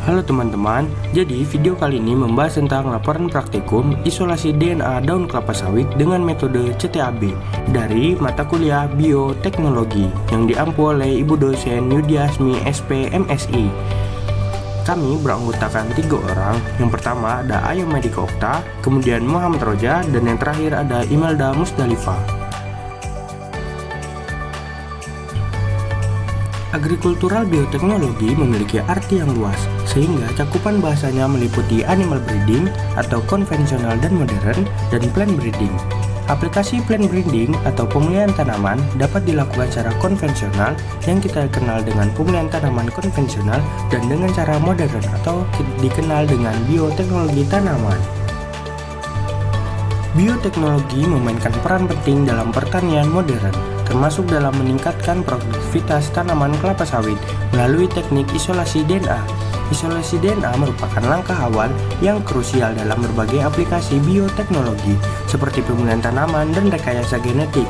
Halo teman-teman, jadi video kali ini membahas tentang laporan praktikum isolasi DNA daun kelapa sawit dengan metode CTAB dari mata kuliah Bioteknologi yang diampu oleh Ibu dosen Yudiasmi SP MSI. Kami beranggotakan 3 orang, yang pertama ada Ayu Medika Okta, kemudian Muhammad Roja, dan yang terakhir ada Imelda Musdalifah. Agrikultural bioteknologi memiliki arti yang luas, sehingga cakupan bahasanya meliputi animal breeding atau konvensional dan modern, dan plant breeding. Aplikasi plant breeding atau pemeliharaan tanaman dapat dilakukan secara konvensional yang kita kenal dengan pemeliharaan tanaman konvensional dan dengan cara modern atau dikenal dengan bioteknologi tanaman. Bioteknologi memainkan peran penting dalam pertanian modern, termasuk dalam meningkatkan produktivitas tanaman kelapa sawit melalui teknik isolasi DNA. Isolasi DNA merupakan langkah awal yang krusial dalam berbagai aplikasi bioteknologi, seperti pemulihan tanaman dan rekayasa genetik.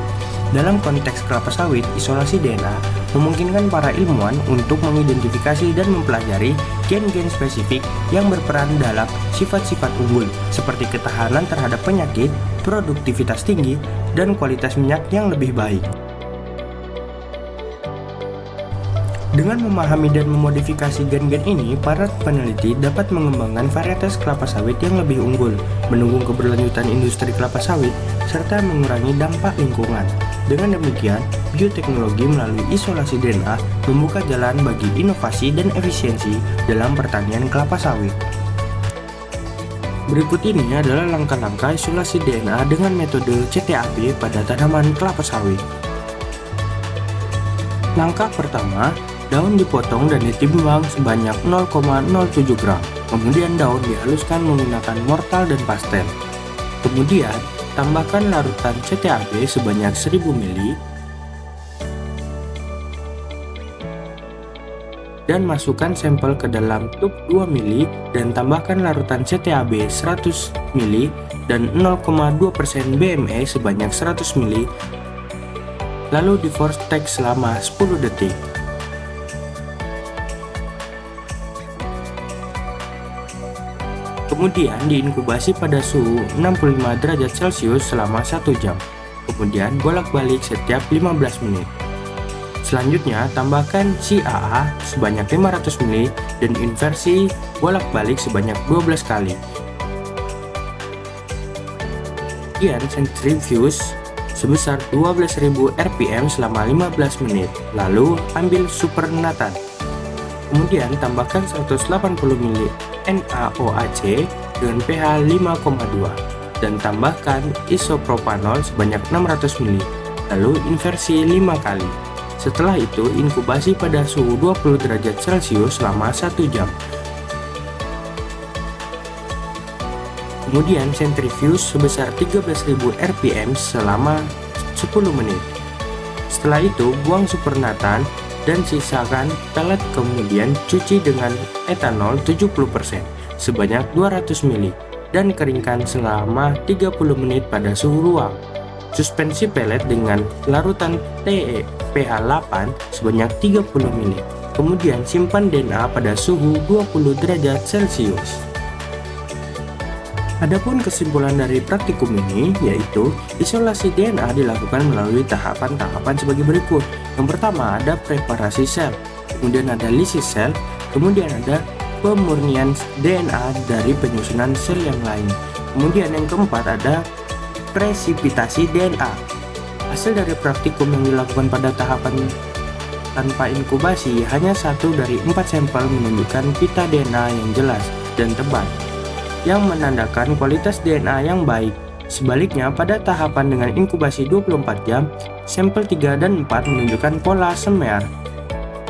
Dalam konteks kelapa sawit, isolasi DNA memungkinkan para ilmuwan untuk mengidentifikasi dan mempelajari gen-gen spesifik yang berperan dalam sifat-sifat unggul, seperti ketahanan terhadap penyakit, produktivitas tinggi, dan kualitas minyak yang lebih baik. Dengan memahami dan memodifikasi gen-gen ini, para peneliti dapat mengembangkan varietas kelapa sawit yang lebih unggul, mendukung keberlanjutan industri kelapa sawit, serta mengurangi dampak lingkungan. Dengan demikian, bioteknologi melalui isolasi DNA membuka jalan bagi inovasi dan efisiensi dalam pertanian kelapa sawit. Berikut ini adalah langkah-langkah isolasi DNA dengan metode CTAB pada tanaman kelapa sawit. Langkah pertama, daun dipotong dan ditimbang sebanyak 0,07 gram. Kemudian daun dihaluskan menggunakan mortal dan pastel. Kemudian, tambahkan larutan CTAB sebanyak 1000 ml dan masukkan sampel ke dalam tub 2 ml dan tambahkan larutan CTAB 100 ml dan 0,2% BME sebanyak 100 ml. Lalu di vortex selama 10 detik. Kemudian diinkubasi pada suhu 65 derajat Celcius selama 1 jam. Kemudian bolak-balik setiap 15 menit. Selanjutnya tambahkan CAA sebanyak 500 ml dan inversi bolak-balik sebanyak 12 kali. Kemudian centrifuge sebesar 12.000 rpm selama 15 menit. Lalu ambil supernatan. Kemudian tambahkan 180 ml NaOH dengan pH 5,2 dan tambahkan isopropanol sebanyak 600 ml. Lalu inversi 5 kali. Setelah itu inkubasi pada suhu 20 derajat Celcius selama 1 jam. Kemudian centrifuge sebesar 13.000 rpm selama 10 menit. Setelah itu buang supernatan dan sisakan pelet, kemudian cuci dengan etanol 70% sebanyak 200 ml dan keringkan selama 30 menit pada suhu ruang. Suspensi pelet dengan larutan TE pH 8 sebanyak 30 ml. Kemudian simpan DNA pada suhu 20 derajat Celcius. Adapun kesimpulan dari praktikum ini yaitu isolasi DNA dilakukan melalui tahapan-tahapan sebagai berikut. Yang pertama ada preparasi sel, kemudian ada lisis sel, kemudian ada pemurnian DNA dari penyusunan sel yang lain. Kemudian yang keempat ada presipitasi DNA. Hasil dari praktikum yang dilakukan pada tahapan tanpa inkubasi hanya 1 dari 4 sampel menunjukkan pita DNA yang jelas dan tebal, yang menandakan kualitas DNA yang baik. Sebaliknya, pada tahapan dengan inkubasi 24 jam, sampel 3 dan 4 menunjukkan pola semear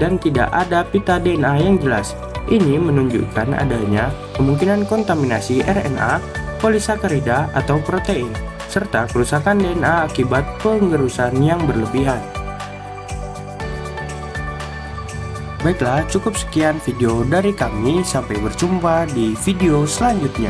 dan tidak ada pita DNA yang jelas. Ini menunjukkan adanya kemungkinan kontaminasi RNA, polisakarida, atau protein, serta kerusakan DNA akibat pengerusan yang berlebihan. Baiklah, cukup sekian video dari kami. Sampai berjumpa di video selanjutnya.